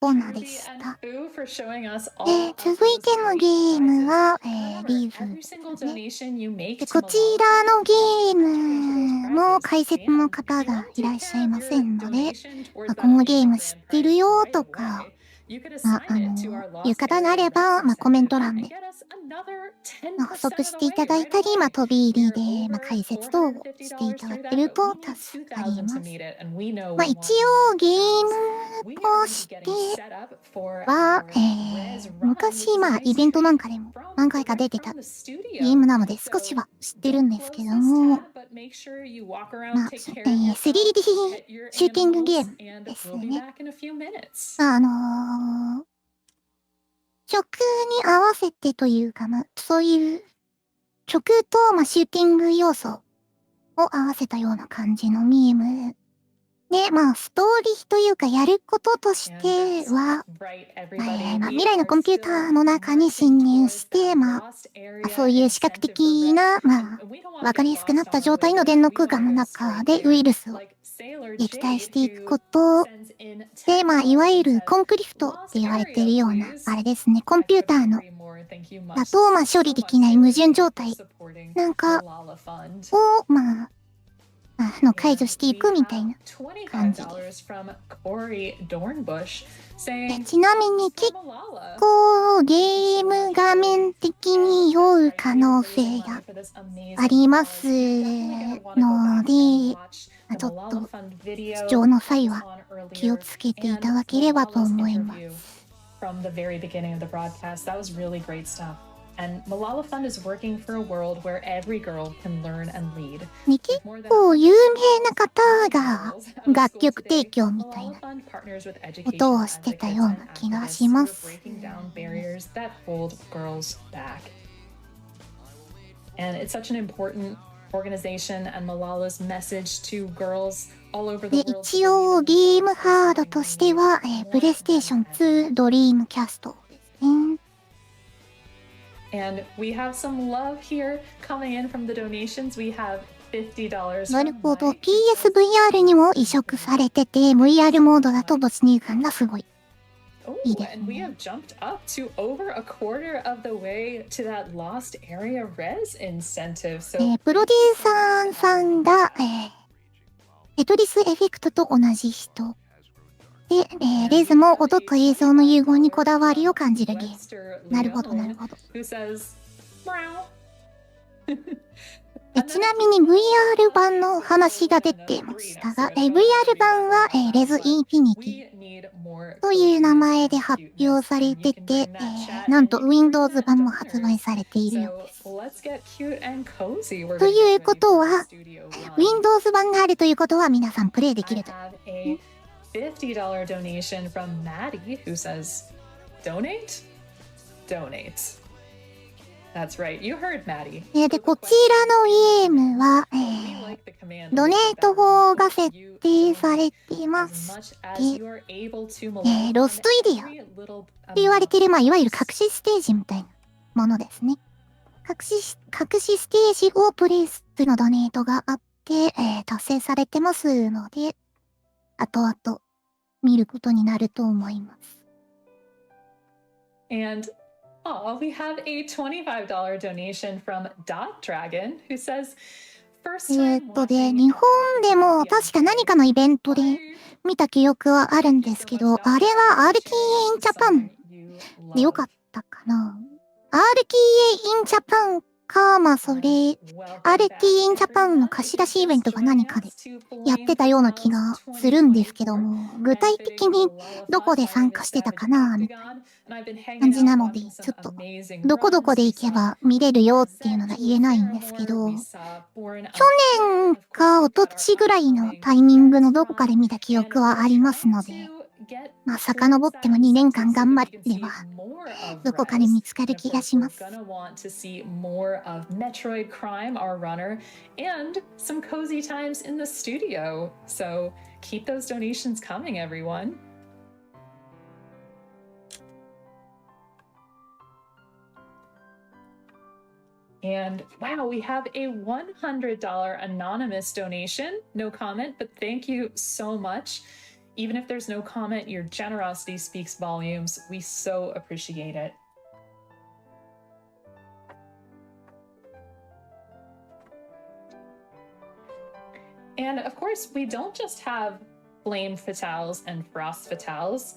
コーナーでした。続いてのゲームは、リーズですね。で、こちらのゲームも解説の方がいらっしゃいませんので、このゲーム知ってるよとか、いう方があれば、コメント欄で補足していただいたり、飛び入りで、解説等をしていただけると助かります。一応ゲームとしては、昔、イベントなんかでも何回か出てたゲームなので少しは知ってるんですけども、3D シューティングゲームですね。曲に合わせてというか、そういう曲と、シューティング要素を合わせたような感じのゲームで、ストーリーというかやることとしては、未来のコンピューターの中に侵入して、そういう視覚的な、わかりやすくなった状態の電脳空間の中でウイルスを撃退していくことで、いわゆるコンクリフトって言われているような、あれですね、コンピューターのだと、処理できない矛盾状態なんかを、解除していくみたいな感じです。ちなみに結構ゲーム画面的に酔う可能性がありますので、ちょっと視聴の際は気をつけていただければと思います。And Malala Fund is working for a world where every girl can learn and lead. 結構有名な方が楽曲提供みたいなことをしてたような気がします。And it's such an important organization and Malala's message to girls all over the world. で、一応ゲームハードとしては、プレイステーション2ドリームキャストですね。And we have some love here coming in from the donations. We have $50. なるほど。PSVR にも移植されてて、VR モードだと没入感がすごい。いいですね。And we have jumped up to over a quarter of the way to that lost area res incentive. So プロデューサーさんが、テトリスエフェクトと同じ人。で、レズも音と映像の融合にこだわりを感じるゲーム。なるほど、なるほど。ちなみに VR 版の話が出てましたが、VR 版は、レズインフィニティという名前で発表されてて、なんと Windows 版も発売されているようです。ということは、Windows 版があるということは皆さんプレイできると。$50 donation from Maddie who says, donate? Donate. That's right, you heard Maddie. で、こちらのゲームは、ドネート法が設定されていまして、ロストイディアと言われている、いわゆる隠しステージみたいなものですね。隠しステージをプレイするのドネートがあって、達成されてますので、後々見ることになると思います。And we have a $25 donation from Dot Dragon who says, で、日本でも確か何かのイベントで見た記憶はあるんですけど、あれは RTA in Japan でよかったかな？ RTA in Japan か、それ、RTA in Japan の貸し出しイベントが何かでやってたような気がするんですけども、具体的にどこで参加してたかな、みたいな感じなので、ちょっと、どこどこで行けば見れるよっていうのが言えないんですけど、去年か一昨年ぐらいのタイミングのどこかで見た記憶はありますので、遡っても2年間頑張れば、どこかで見つかる気がします。Metroid Crime, our runner, and some cozy times in the studio. So keep those donations coming, everyone. And wow, we have a $100 anonymous donation. No comment, but thank you so much. Even if there's no comment, your generosity speaks volumes. We so appreciate it. And of course, we don't just have Flame Fatales and Frost Fatales.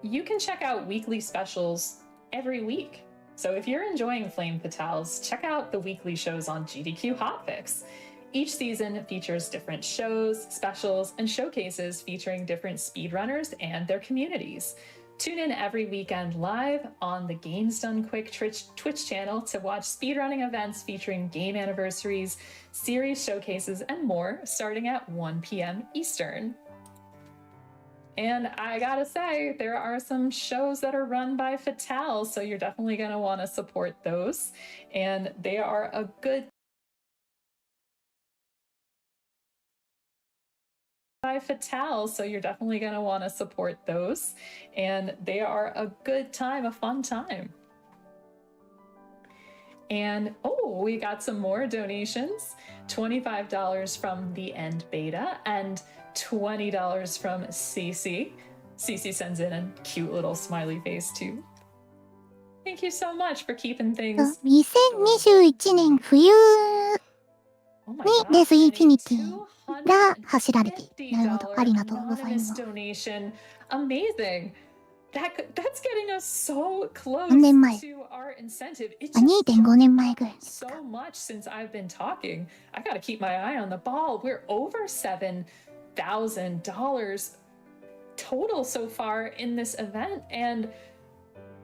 You can check out weekly specials every week. So if you're enjoying Flame Fatales, check out the weekly shows on GDQ Hotfix. Each season features different shows, specials, and showcases featuring different speedrunners and their communities. Tune in every weekend live on the Games Done Quick Twitch channel to watch speedrunning events featuring game anniversaries, series showcases, and more, starting at 1 p.m. Eastern. And I gotta say, there are some shows that are run by Fatale, so you're definitely gonna want to support those. And they are a good by Fatale, so you're definitely going to want to support those. And they are a good time, a fun time. And oh, we got some more donations. $25 from the End Beta and $20 from Cece. Cece sends in a cute little smiley face too. Thank you so much for keeping things. 2021年冬にデスインフィニティが走られている。なるほど、ありがとうございます。Donation. Amazing. That's getting us so close 何年前 to our incentive. It's 2.5 年前ぐらいですか。 so much since I've been talking. I gotta keep my eye on the ball. We're over $7,000 total so far in this event, and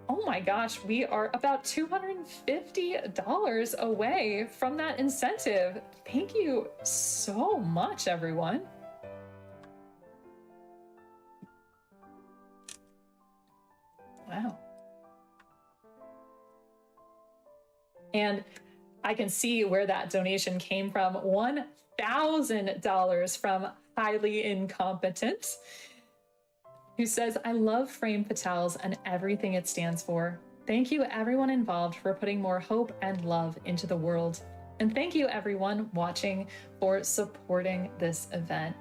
oh my gosh, we are about $250 away from that incentive. Thank you so much, everyone. Wow. And I can see where that donation came from. $1,000 from Highly Incompetent, who says, I love Frame Fatales and everything it stands for. Thank you everyone involved for putting more hope and love into the world. And thank you everyone watching for supporting this event.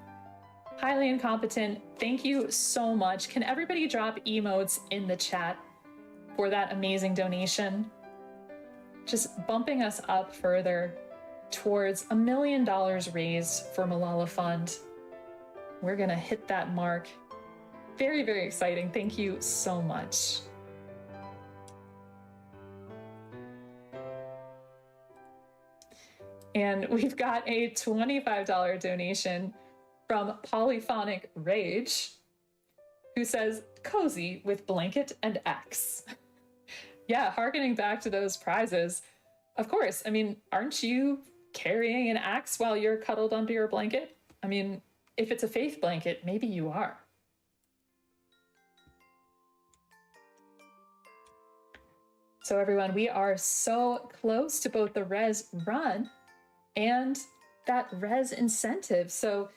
Highly Incompetent, thank you so much. Can everybody drop emotes in the chat for that amazing donation? Just bumping us up further towards $1 million raised for Malala Fund. We're gonna hit that mark. Very, very exciting. Thank you so much. And we've got a $25 donation from Polyphonic Rage, who says, cozy with blanket and axe. Yeah, harkening back to those prizes. Of course, I mean, aren't you carrying an axe while you're cuddled under your blanket? I mean, if it's a faith blanket, maybe you are. So everyone, we are so close to both the res run and that res incentive. So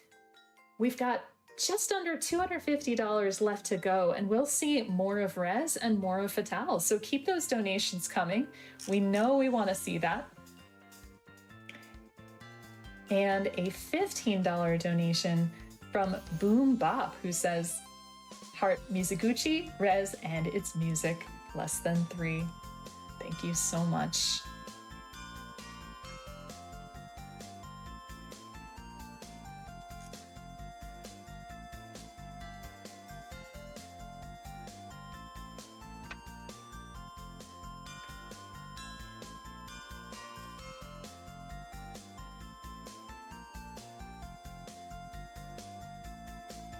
we've got just under $250 left to go, and we'll see more of res and more of fatales. So keep those donations coming. We know we want to see that. And a $15 donation from Boom Bop, who says, Heart Mizuguchi, res and its music, less than 3. Thank you so much.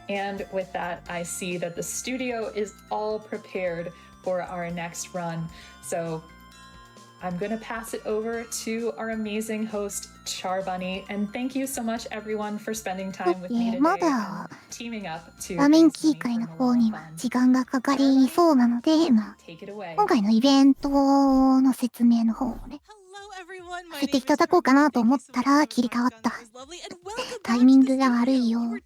And with that, I see that the studio is all prepared for our next run. So I'm going to pass it over to our amazing host, Charbunny. And thank you so much, everyone, for spending time with me today and teaming up to 画面キー会の方には時間がかかりそうなので、今回のイベントの説明の方をね、入ってき叩こうかなと思ったら切り替わった。タイミングが悪いよ。まあ、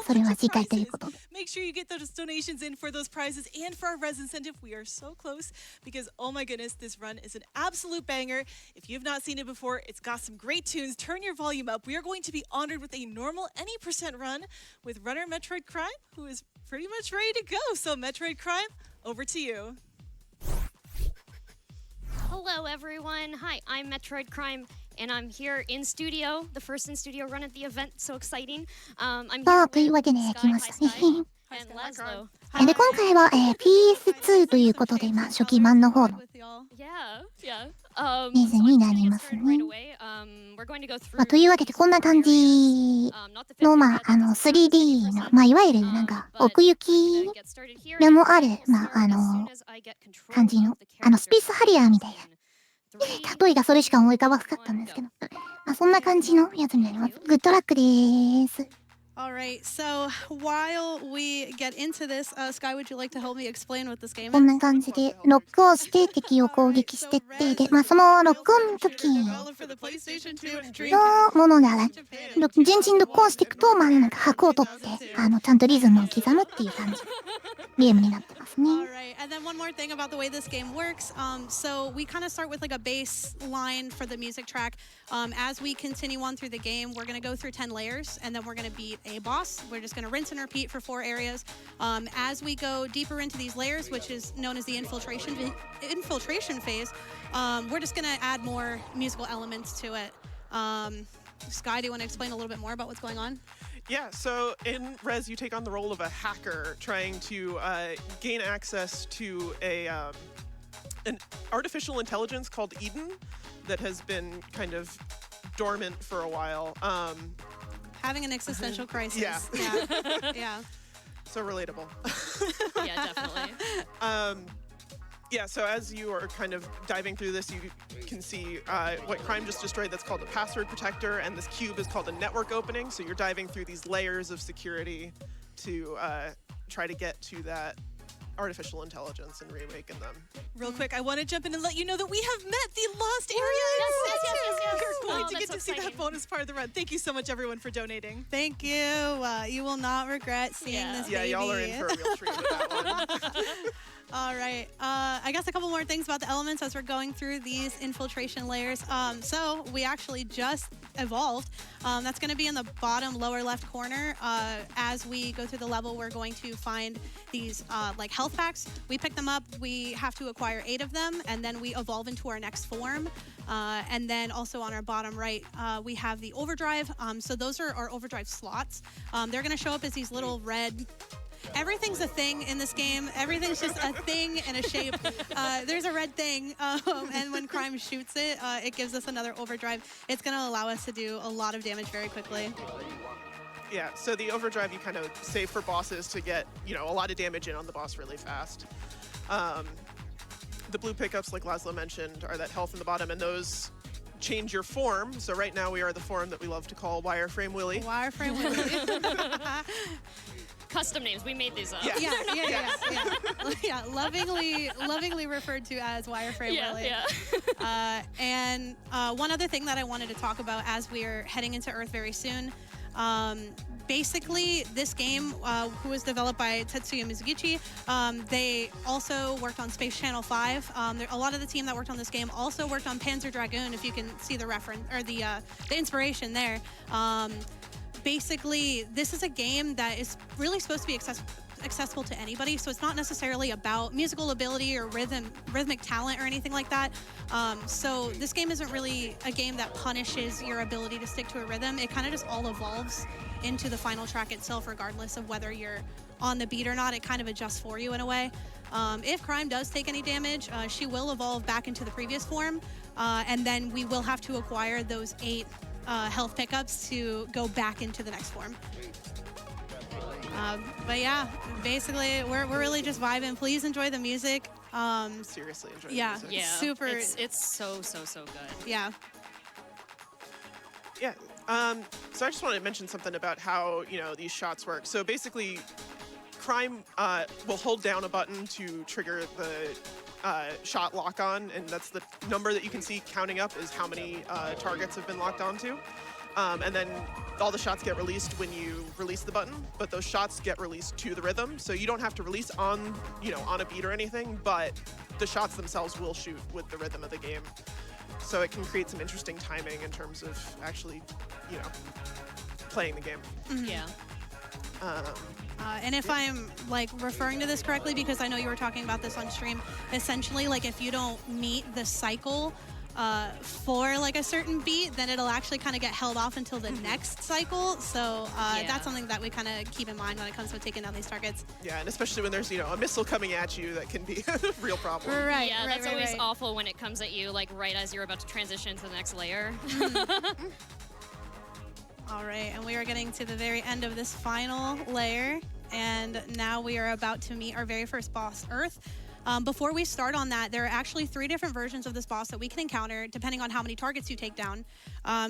それは次回ということで。Make sure you get those donations in for those prizes and for our res incentive. We are so close because, oh my goodness, this run is an absolute banger. If you have not seen it before, it's got some great tunes. Turn your volume up. We are going to be honored with a normal any percent run with runner Metroid Crime, who is pretty much ready to go. So, Metroid Crime, over to you. Hello, everyone. Hi, I'm Metroid Crime, and I'm here in studio, the first in studio run at the event. So exciting. I'm さ here あ、というわ with けで来ま Sky したね。 and Laszlo. で、今回は、PS2 ということで、まあ、初期版の方の Yeah. ニーズ So に I'm な just り gonna ま get す started ね。right away. We're going to go まあ、 through というわけで、こんな感じ not the の、まあ、50%, 3D の、まあ、いわゆるなんか、奥行き get started here. がもある、 We'll まあ、 start as soon as I get control 感じの of the、 スペー character. スハリアーみたいな。 Three, 例えがそれしか思い浮かばなかったんですけど、まあ、そんな感じのやつになります。グッドラックでーす。 All right, so while we get into this, Sky, would you like to help me explain what this game こん is? な感じでロックをして敵を攻撃してってで、まあ、そのロックオンの時 For the PlayStation 2 and のものが順次ロックオンしていくと、まあ、なんか拍を取ってちゃんとリズムを刻むっていう感じゲームになってますね。 All right, and then one more thing about the way this game works. So we kind of start with like a bass line for the music track. As we continue on through the game, we're going to go through 10 layers, and then we're going to beat a boss. We're just going to rinse and repeat for 4 areas. As we go deeper into these layers, which is known as the infiltration phase, we're just going to add more musical elements to it. Sky, do you want to explain a little bit more about what's going on? Yeah, so in Rez, you take on the role of a hacker trying to gain access to an artificial intelligence called Eden that has been kind of dormant for a while. Having an existential crisis. Yeah. Yeah. So relatable. Yeah, definitely. Yeah, so as you are kind of diving through this, you can see what Crime just destroyed that's called a password protector, and this cube is called a network opening. So you're diving through these layers of security to try to get to that artificial intelligence and reawaken them. Real quick, I want to jump in and let you know that we have met the lost area. Yes. We're going Oh, to that's get so to see that exciting. bonus part of the run. Thank you so much, everyone, for donating. Thank you. You will not regret seeing Yeah. this Yeah, baby. y'all are in for a real treat with that one. All right. I guess a couple more things about the elements as we're going through these infiltration layers. So we actually just evolved. That's going to be in the bottom lower left corner. As we go through the level, we're going to find these like health packs. We pick them up. We have to acquire 8 of them, and then we evolve into our next form. And then also on our bottom right, we have the overdrive. So those are our overdrive slots. They're going to show up as these little red... Everything's a thing in this game. Everything's just a thing and a shape. There's a red thing, and when Crime shoots it, it gives us another overdrive. It's going to allow us to do a lot of damage very quickly. Yeah, so the overdrive you kind of save for bosses to get, you know, a lot of damage in on the boss really fast. The blue pickups, like Laszlo mentioned, are that health in the bottom, and those change your form. So right now we are the form that we love to call Wireframe Willy. Wireframe Willy. Custom names. We made these up. Yeah. Yeah. Lovingly referred to as Wireframe Willy. And one other thing that I wanted to talk about as we're heading into Earth very soon. Basically, this game, who was developed by Tetsuya Mizuguchi, they also worked on Space Channel 5. A lot of the team that worked on this game also worked on Panzer Dragoon, if you can see the reference or the inspiration there. Basically, this is a game that is really supposed to be accessible to anybody, so it's not necessarily about musical ability or rhythmic talent or anything like that. So this game isn't really a game that punishes your ability to stick to a rhythm. It kind of just all evolves into the final track itself, regardless of whether you're on the beat or not. It kind of adjusts for you in a way. If Crime does take any damage, she will evolve back into the previous form, and then we will have to acquire those 8 health pickups to go back into the next form. But yeah, basically, we're really just vibing. Please enjoy the music. Seriously enjoy the Yeah, music. Yeah. super. It's so good. Yeah. Yeah. So I just wanted to mention something about how, you know, these shots work. So basically, Crime will hold down a button to trigger the shot lock on, and that's the number that you can see counting up is how many targets have been locked onto. And then all the shots get released when you release the button, but those shots get released to the rhythm. So you don't have to release on, on a beat or anything, but the shots themselves will shoot with the rhythm of the game. So it can create some interesting timing in terms of actually, playing the game. Yeah. And if I'm like referring to this correctly, because I know you were talking about this on stream, essentially like if you don't meet the cycle for like a certain beat, then it'll actually kind of get held off until the next cycle. So that's something that we kind of keep in mind when it comes to taking down these targets. Yeah, and especially when there's, a missile coming at you, that can be a real problem. Right. Yeah, that's right, always right. awful when it comes at you like right as you're about to transition to the next layer. All right, and we are getting to the very end of this final layer, and now we are about to meet our very first boss, Earth. Before we start on that, there are actually 3 different versions of this boss that we can encounter depending on how many targets you take down.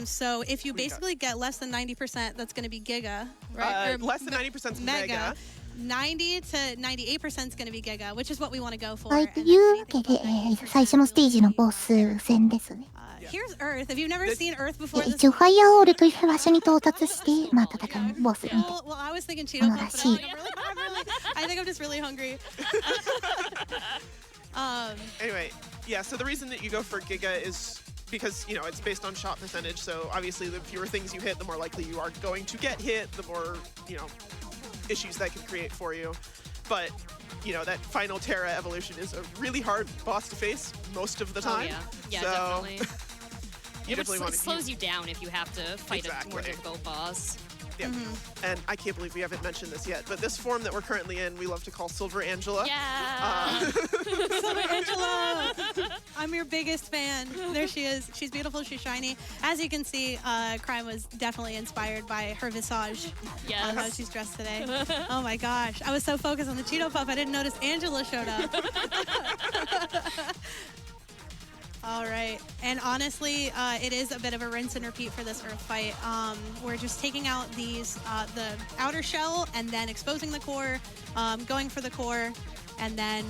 So if you basically get less than 90%, that's going to be Giga, right? Less than 90% is Mega. 90 to 98% is going to be Giga, which is what we want to go for. はい、 And と then いうわ anything けで、 above 90% 最初のステージのボス戦ですね。 Here's Earth. If you've never seen Earth で before, this 一応、ファイアーオールという場所に到達して、まあ、戦うボスみたいな。 Well, I was thinking Cheeto Puff, but She- I think I'm just really hungry. Anyway, yeah, so the reason that you go for Giga is because, it's based on shot percentage. So obviously the fewer things you hit, the more likely you are going to get hit, the more, issues that can create for you. But, that final Terra evolution is a really hard boss to face most of the Oh time. yeah, So definitely. you Which definitely want to slows you down if you have to fight a more Exactly. difficult boss. Yeah. And I can't believe we haven't mentioned this yet, but this form that we're currently in, we love to call Silver Angela. Yeah. Silver Angela! I'm your biggest fan. There she is. She's beautiful, she's shiny. As you can see, Crime was definitely inspired by her visage on how Yes. she's dressed today. Oh my gosh. I was so focused on the Cheeto Puff, I didn't notice Angela showed up. All right, and honestly, it is a bit of a rinse and repeat for this Earth fight. We're just taking out these, the outer shell, and then exposing the core, going for the core, and then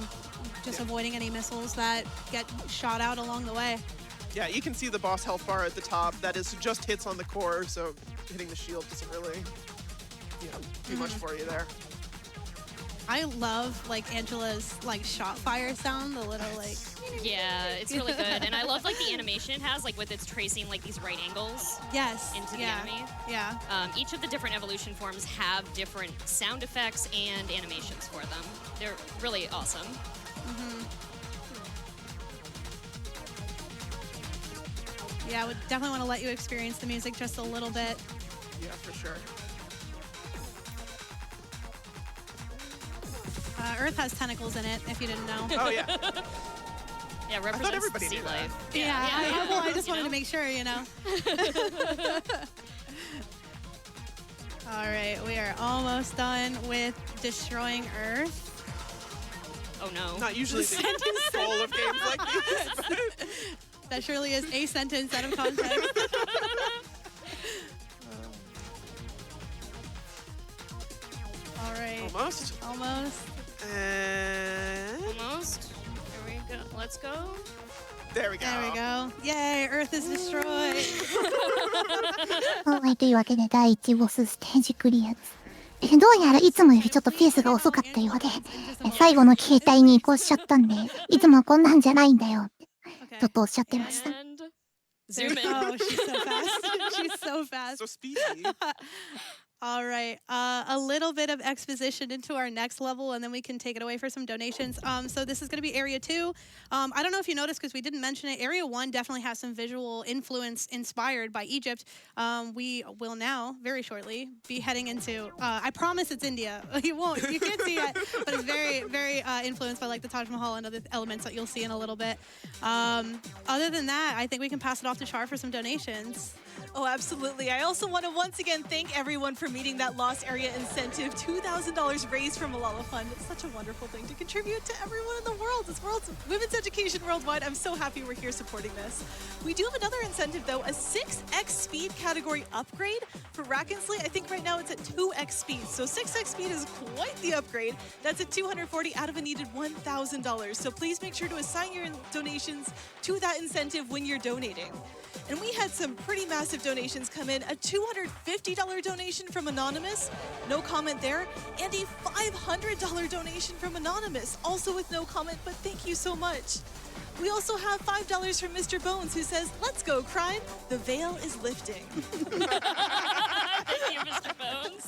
just avoiding any missiles that get shot out along the way. Yeah, you can see the boss health bar at the top. That is just hits on the core, so hitting the shield doesn't really, do much for you there. I love like Angela's like shot fire sound, the little like. Yeah, it's really good. And I love like the animation it has, like with its tracing like these right angles Yes. into the yeah. enemy. Yeah. Each of the different evolution forms have different sound effects and animations for them. They're really awesome. Yeah, I would definitely want to let you experience the music just a little bit. Yeah, for sure. Earth has tentacles in it, if you didn't know. Oh, yeah. Yeah, represents everybody sea knew that. life. Yeah, I just you wanted know? to make sure, All right, we are almost done with destroying Earth. Oh no. Not usually the goal of games like these. But That surely is a sentence out of context. All right, almost. almost. And Almost. Here we go. Let's go. there we go. There we go. Yay, Earth is destroyed. はい、というわけで第1ボスステージクリアです。どうやらいつもよりちょっとペースが遅かったようで、最後の形態に移行しちゃったんで、いつもはこんなんじゃないんだよってちょっ Okay. とおっしゃってました。 And There- zoom in. Oh, she's so fast. She's so fast. So speedy. All right, a little bit of exposition into our next level, and then we can take it away for some donations. So this is going to be Area 2. I don't know if you noticed because we didn't mention it. Area 1 definitely has some visual influence inspired by Egypt. We will now, very shortly, be heading into, I promise it's India. You can't see it, but it's very, very influenced by like the Taj Mahal and other elements that you'll see in a little bit. Other than that, I think we can pass it off to Char for some donations. Oh, absolutely. I also want to once again thank everyone for meeting that lost area incentive. $2,000 raised from Malala Fund. It's such a wonderful thing to contribute to everyone in the world. It's women's education worldwide. I'm so happy we're here supporting this. We do have another incentive, though, a 6x speed category upgrade for Rack and Slate. I think right now it's at 2x speed. So 6x speed is quite the upgrade. That's at $240 out of a needed $1,000. So please make sure to assign your donations to that incentive when you're donating. And we had some pretty massive donations come in. A $250 donation from Anonymous, no comment there. And a $500 donation from Anonymous, also with no comment, but thank you so much. We also have $5 from Mr. Bones, who says, "Let's go, Crime. The veil is lifting." Thank you, Mr. Bones.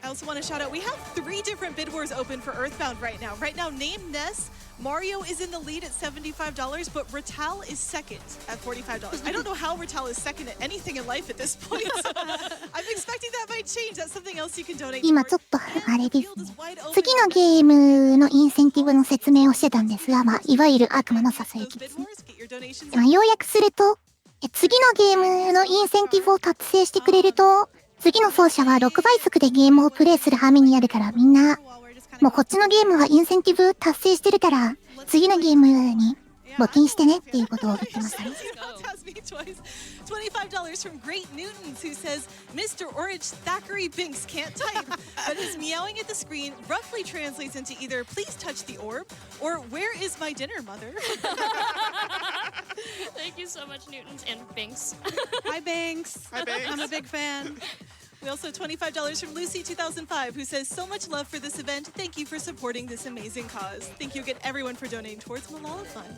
I also want to shout out, we have 3 different bid wars open for Earthbound right now. Right now, name Ness. Mario is in the lead at $75, but Ratal is second at $45. I don't know how Ratal is second at anything in life at this point. I'm expecting that might change. That's something else you can donate 今ちょっとあれですね。次のゲームのインセンティブの説明をしてたんですが、いわゆる悪魔のささやきですね。要約すると、次のゲームのインセンティブを達成してくれると、次の走者は6倍速でゲームをプレイする羽目にあるから、みんな、もうこっちのゲームはインセンティブ達成してるから、次のゲームに募金してねっていうことを言ってましたね。$25 from Great Newtons, who says, "Mr. Orange Thackeray Binks can't type, but his meowing at the screen roughly translates into either 'please touch the orb' or 'where is my dinner, mother?'" Thank you so much, Newtons and Binks. Hi, Banks. Hi, Banks. I'm a big fan. We also have $25 from Lucy2005, who says, "So much love for this event. Thank you for supporting this amazing cause." Thank you again, everyone, for donating towards Malala Fund.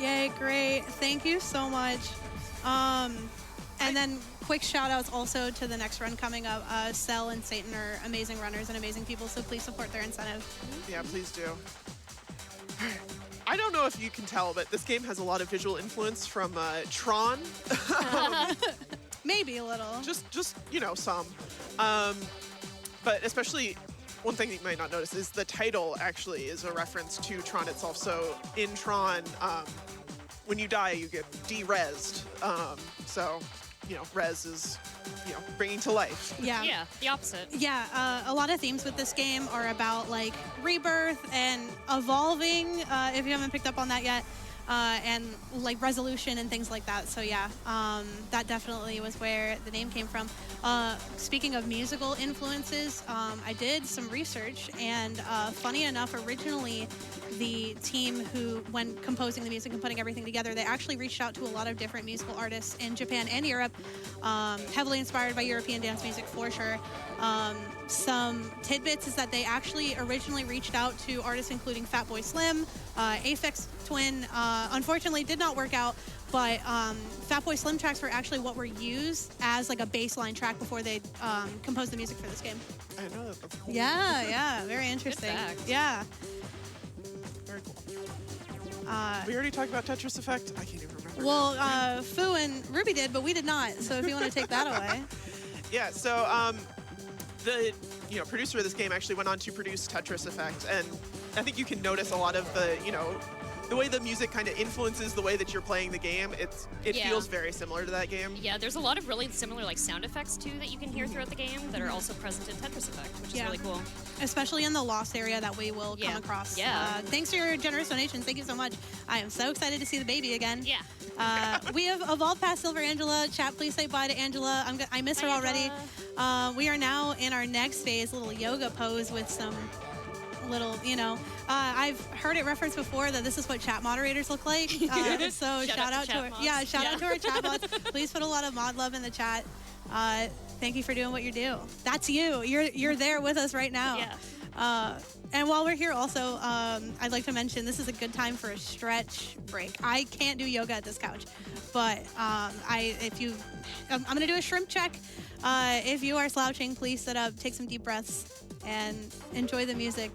Yay, great. Thank you so much. And then quick shout outs also to the next run coming up. Cell and Satan are amazing runners and amazing people, so please support their incentive. Yeah, please do. I don't know if you can tell, but this game has a lot of visual influence from Tron. Maybe a little. Just you know, some. But especially, one thing that you might not notice is the title actually is a reference to Tron itself. So in Tron, when you die, you get de-rezzed. So, you know, res is, you know, bringing to life. Yeah. Yeah, the opposite. Yeah, a lot of themes with this game are about like rebirth and evolving, if you haven't picked up on that yet, and like resolution and things like that. So yeah, that definitely was where the name came from. Speaking of musical influences, I did some research, and funny enough, originally the team who, when composing the music and putting everything together, they actually reached out to a lot of different musical artists in Japan and Europe, heavily inspired by European dance music for sure. Some tidbits is that they actually originally reached out to artists including Fatboy Slim, Aphex Twin. Unfortunately, did not work out, but Fatboy Slim tracks were actually what were used as like a baseline track before they composed the music for this game. I know that. That's cool. Yeah, very interesting. fact. Yeah. Very cool. We already talked about Tetris Effect. I can't even remember. Well, Fu and Ruby did, but we did not. So if you want to take that away. Yeah. So the producer of this game actually went on to produce Tetris Effect, and I think you can notice a lot of the the way the music kind of influences the way that you're playing the game. It Yeah. feels very similar to that game. Yeah, there's a lot of really similar like sound effects too that you can hear throughout the game that are also present in Tetris Effect, which is Yeah. really cool. Especially in the Lost area that we will come Yeah. across. Yeah. Thanks for your generous donations. Thank you so much. I am so excited to see the baby again. Yeah. We have evolved past Silver Angela. Chat, please say bye to Angela. I miss her Bye, already. We are now in our next phase, little yoga pose with some little, I've heard it referenced before that this is what chat moderators look like. So shout out to our, shout out to our chat mods. Please put a lot of mod love in the chat. Thank you for doing what you do. That's you. You're there with us right now. Yeah. And while we're here also, I'd like to mention this is a good time for a stretch break. I can't do yoga at this couch, but I'm gonna do a shrimp check. If you are slouching, please sit up, take some deep breaths, and enjoy the music.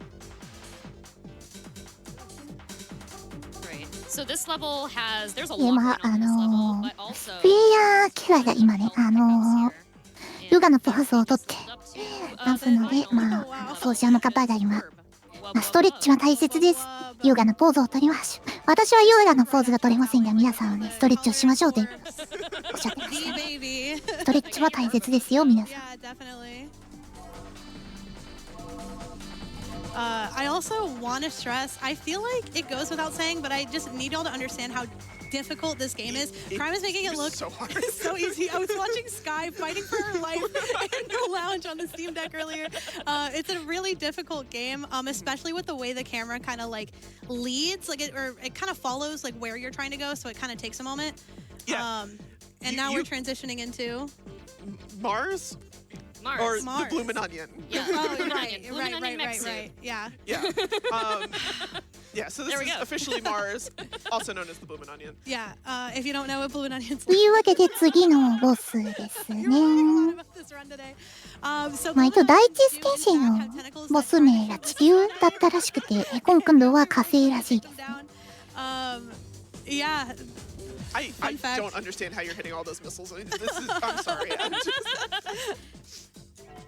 Great. So this level there's a で、lot ま going あ、on in this level, but also プレイヤーキャラが今ね、ヨガのポーズをとってますので、奏者の方が今、ストレッチは大切です。ヨガのポーズをとりましょう。私はヨーダのポーズが取れませんが、皆さんはね、ストレッチをしましょうとおっしゃってました The ね。 baby. ストレッチは大切ですよ、皆さん。 Yeah, definitely. I also want to stress, I feel like it goes without saying, but I just need y'all to understand how difficult this game is. Crime is making it look so hard. so easy. I was watching Sky fighting for her life in the lounge on the Steam Deck earlier. It's a really difficult game, especially with the way the camera kind of like leads, like it kind of follows like where you're trying to go, so it kind of takes a moment. Yeah. And now we're transitioning into Mars? Mars. Or Mars. the Bloomin' Onion. Yeah. Oh, Bloomin' right, Onion. Bloomin' Onion mech suit. Yeah. Yeah. Yeah, so this There we is go. officially Mars, also known as the Bloomin' Onion. Yeah. If you don't know what Bloomin' Onion's というわけで次のボスですね。 You're learning a lot about this run today. So まあ、一応 Bloomin' 第 Onion 一ステージの have tentacles ボ that ス名が地球だったらしくて、今度は火星らしいです。 Yeah. I Fun fact. don't understand how you're hitting all those missiles. I'm sorry.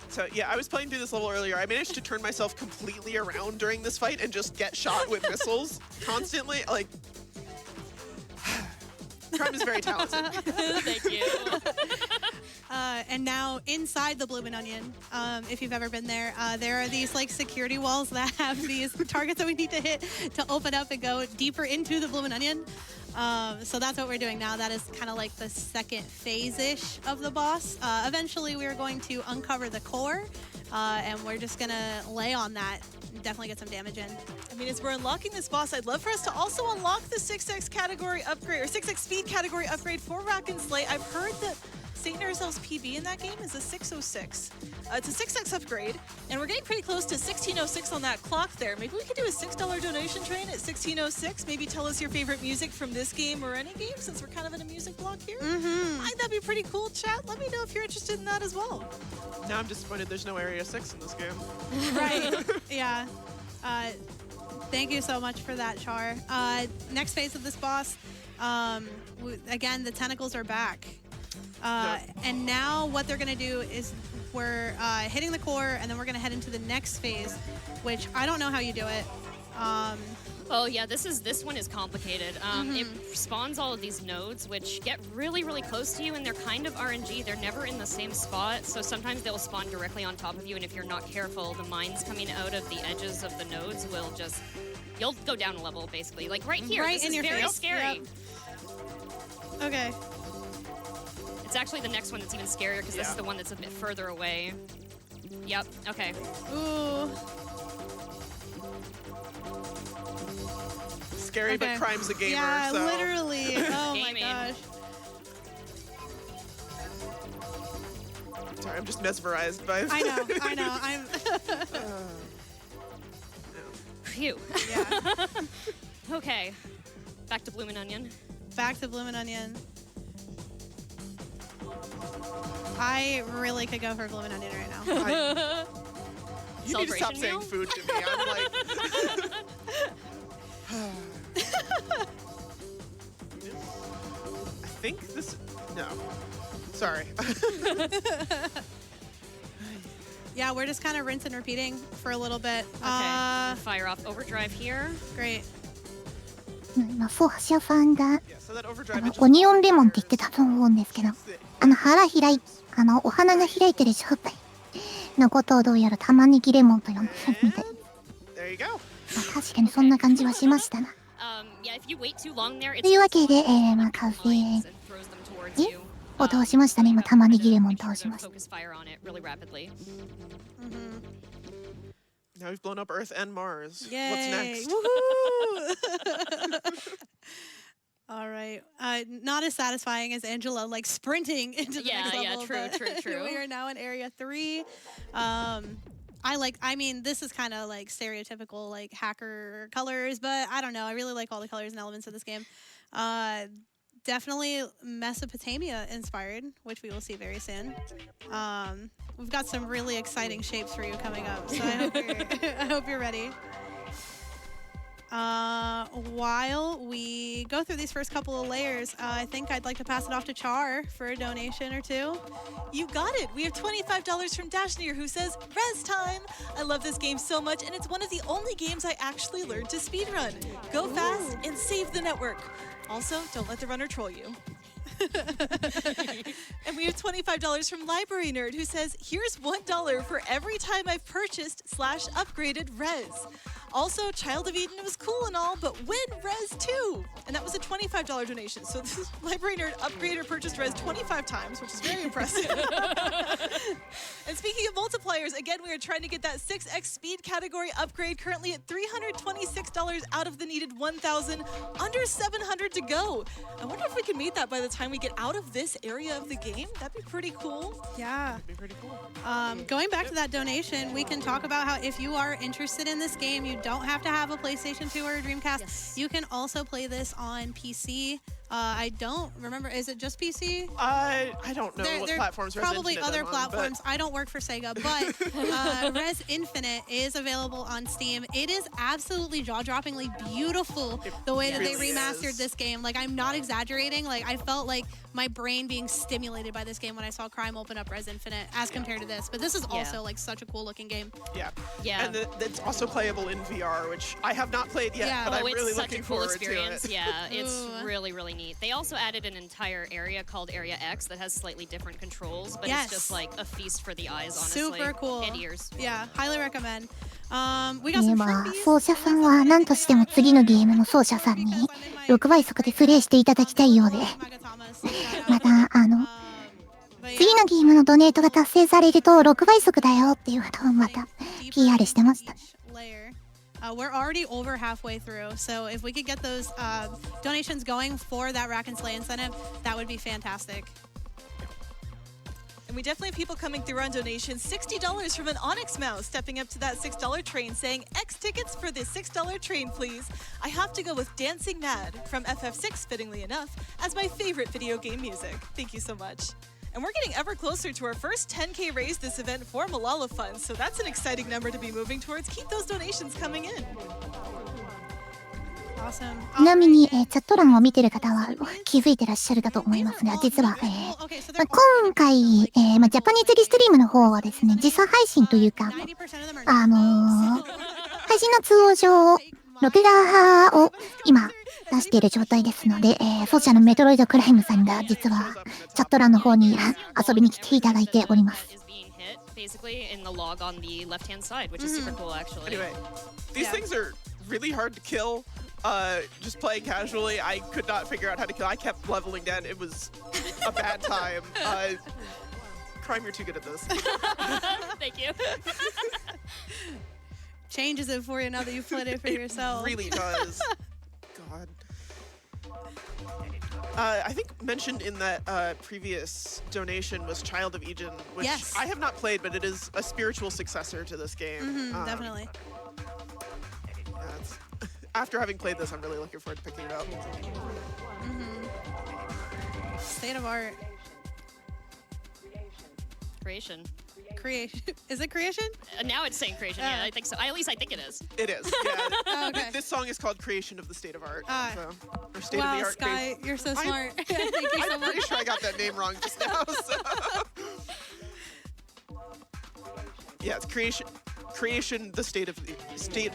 So yeah, I was playing through this level earlier. I managed to turn myself completely around during this fight and just get shot with missiles constantly. Like, Crime is very talented. Thank you. And now inside the Bloomin' Onion, if you've ever been there are these like security walls that have these targets that we need to hit to open up and go deeper into the Bloomin' Onion. So that's what we're doing now. That is kind of like the second phase-ish of the boss. Eventually, we're going to uncover the core, and we're just gonna lay on that and definitely get some damage in. I mean, as we're unlocking this boss, I'd love for us to also unlock the 6x category upgrade, or 6x speed category upgrade for Rack and Slay. I've heard that St. Narzel's PB in that game is a 606. It's a 6x upgrade, and we're getting pretty close to 1606 on that clock there. Maybe we could do a $6 donation train at 1606. Maybe tell us your favorite music from this game or any game, since we're kind of in a music block here. I think that'd be pretty cool, chat. Let me know if you're interested in that as well. Now I'm disappointed there's no Area 6 in this game. Right. Yeah. Thank you so much for that, Char. Next phase of this boss, again, the tentacles are back. And now what they're going to do is we're hitting the core, and then we're going to head into the next phase, which I don't know how you do it. Oh yeah, this one is complicated. It spawns all of these nodes, which get really, really close to you, and they're kind of RNG. They're never in the same spot, so sometimes they'll spawn directly on top of you, and if you're not careful, the mines coming out of the edges of the nodes will just... You'll go down a level, basically. Like right here, Right this in is your very face. scary. Yep. Okay. It's actually the next one that's even scarier, because this is the one that's a bit further away. Yep, okay. Ooh. Scary, but Crime's a gamer, Yeah, so... literally. Oh my Gaming. gosh. Sorry, I'm just mesmerized by... I know. I'm... Phew. yeah. Okay, back to Bloomin' Onion. Back to Bloomin' Onion. I really could go for Bloomin' Onion right now. You need to stop Celebration saying meal? food to me. I'm like... I think this... No. Sorry. Yeah, we're just kind of rinse and repeating for a little bit. Okay, fire off overdrive here. Great. 今、フォーシャさんが、 Yeah, so that overdrive... オニオンレモンって言ってたと思うんですけど、腹開い、お花が開いてる状態のことをどうやら玉ねぎレモンと呼んでるみたい。 There you go. まあ、確かにそんな感じはしましたな。 Yeah, if you wait too long there, というわけで、まあ、火星 mines and throws them towards you. を倒しましたね。今、玉ねぎレモン倒しました。 Focus fire on it really rapidly. Now we've blown up Earth and Mars. Yay. What's next? Woohoo! All right. Not as satisfying as Angela, like sprinting into the next level. Yeah, but true. We are now in Area 3. I mean, this is kind of like stereotypical, like hacker colors, but I don't know. I really like all the colors and elements of this game. Definitely Mesopotamia inspired, which we will see very soon. We've got some really exciting shapes for you coming up, so I hope you're ready. While we go through these first couple of layers, I think I'd like to pass it off to Char for a donation or two. You got it. We have $25 from Dashnir, who says, Res time! I love this game so much, and it's one of the only games I actually learned to speedrun. Go fast and save the network. Also, don't let the runner troll you. And we have $25 from Library Nerd, who says, here's $1 for every time I've purchased / upgraded Res. Also, Child of Eden was cool and all, but when Res 2? And that was a $25 donation. So this Library Nerd upgraded or purchased Res 25 times, which is very impressive. And speaking of multipliers, again, we are trying to get that 6x speed category upgrade, currently at $326 out of the needed 1,000, under 700 to go. I wonder if we can meet that by the time we get out of this area of the game. That'd be pretty cool. Yeah. That'd be pretty cool. Going back to that donation, we can talk about how if you are interested in this game, you don't have to have a PlayStation 2 or a Dreamcast. Yes. You can also play this on PC. I don't remember. Is it just PC? I don't know what There platforms Res probably Infinite other I'm on, platforms. I don't work for Sega, but Res Infinite is available on Steam. It is absolutely jaw-droppingly beautiful the way that they really remastered is. this game. Like, I'm not exaggerating. Like, I felt like my brain being stimulated by this game when I saw Crime open up Res Infinite as compared to this. But this is also like such a cool looking game. Yeah. Yeah. And it's also playable in VR, which I have not played yet, Yeah. but I'm it's really such looking a cool forward experience. to it. Yeah, it's Ooh. really, really neat. They also added an entire area called Area X that has slightly different controls, but Yes. it's just like a feast for the eyes, honestly. Super cool. And ears. Yeah, highly recommend. We got some まあ freebies. 奏者さんは何としても次のゲームの奏者さんに6倍速でプレイしていただきたいようで、また次のゲームのドネートが達成されると6倍速だよっていうのをまた PR してましたね。 We're already over halfway through, so if we could get those donations going for that Rack and Slay incentive, that would be fantastic. And we definitely have people coming through on donations. $60 from an Onyx Mouse stepping up to that $6 train saying, X tickets for this $6 train, please. I have to go with Dancing Mad from FF6, fittingly enough, as my favorite video game music. Thank you so much. And we're getting ever closer to our first 10K raise this event for Malala Fund, so that's an exciting number to be moving towards. Keep those donations coming in. Awesome. ちなみに、チャット欄を見てる方は気づいてらっしゃるかと思いますが、実は、Okay, so 今回、ジャパニーズリストリームの方はですね、時差配信というか、 90% of them are 配信の通常、録画を今出している状態ですので、奏者のメトロイドクライムさんが実はチャット欄の方に遊びに来ていただいております。 Is being hit basically in the log on the left-hand side, which is super cool, actually. Anyway, these things are really hard to kill. Just playing casually, I could not figure out how to kill. I kept leveling down. It was a bad time. Crime, you're too good at this. Thank you. changes it for you now that you've played it for yourself. It really does. God. I think mentioned in that previous donation was Child of Eden, which Yes. I have not played, but it is a spiritual successor to this game. Definitely. Yeah, after having played this, I'm really looking forward to picking it up. State of art. Creation. Creation. Is it creation? Now it's saying creation. Yeah, I think so. At least I think it is. It is. Yeah. Oh, okay. This song is called "Creation of the State of Art." So, or State Wow, of the Art. Sky, you're so smart. Thank you so I'm much. pretty sure I got that name wrong just now. So. Yeah, it's creation, the state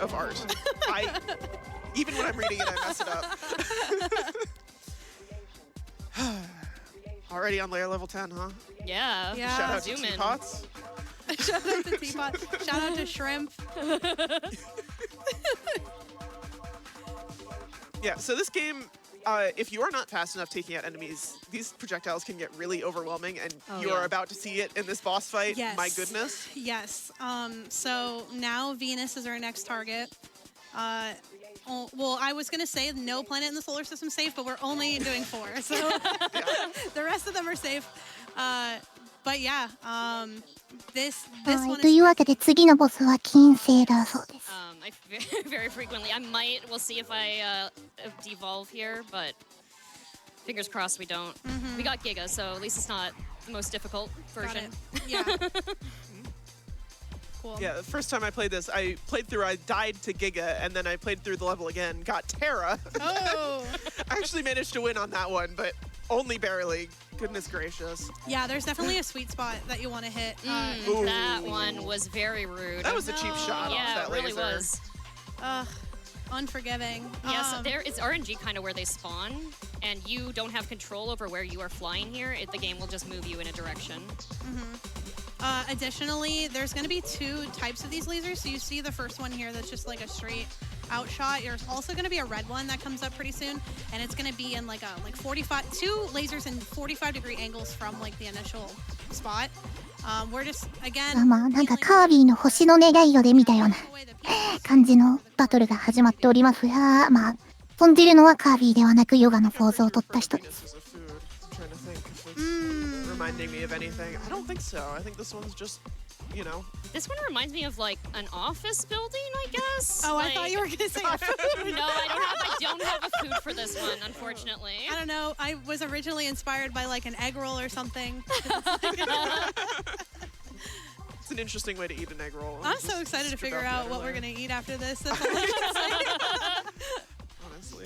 of art. Even when I'm reading it, I mess it up. Already on layer level 10, huh? Yeah. Yeah. Shout out to Zoom in. Teapots. Shout out to Teapot. Shout out to Shrimp. Yeah, so this game, if you are not fast enough taking out enemies, these projectiles can get really overwhelming, and Oh, you yeah. are about to see it in this boss fight. Yes. My goodness. Yes. So now Venus is our next target. Well, I was going to say no planet in the solar system safe, but we're only doing 4. So the rest of them are safe. But yeah, this は one い、というわけで次のボスは金星だそうです。 I very frequently. We'll see if I devolve here, but fingers crossed we don't. We got Giga, so at least it's not the most difficult got version. it. Yeah. Cool. Yeah, the first time I played this, I died to Giga, and then I played through the level again, got Terra. Oh. I actually managed to win on that one, but only barely. Goodness gracious. Yeah, there's definitely a sweet spot that you want to hit. That one was very rude. That was a cheap shot Yeah, off that it really laser. was. Unforgiving. Yes, there is RNG kind of where they spawn, and you don't have control over where you are flying here. The game will just move you in a direction. Additionally, there's going to be 2 types of these lasers. So you see the first one here that's just like a straight out shot. There's also going to be a red one that comes up pretty soon, and it's going to be in like 45, 2 lasers in 45-degree angles from like the initial spot. We're just, again, まあなんかカービィの星の願いをで見たような感じのバトルが始まっておりますが、まあ飛んでるのはカービィではなくヨガのポーズを取った人です。 This is a food. I'm trying to think if it's reminding me of anything. I don't think so. I think this one's just, you know. This one reminds me of like an office building, I guess. Oh, like, I thought you were going to say food. No, I don't have a food for this one, unfortunately. I don't know. I was originally inspired by like an egg roll or something. It's an interesting way to eat an egg roll. I'm so excited to figure out what we're going to eat after this. That's honestly.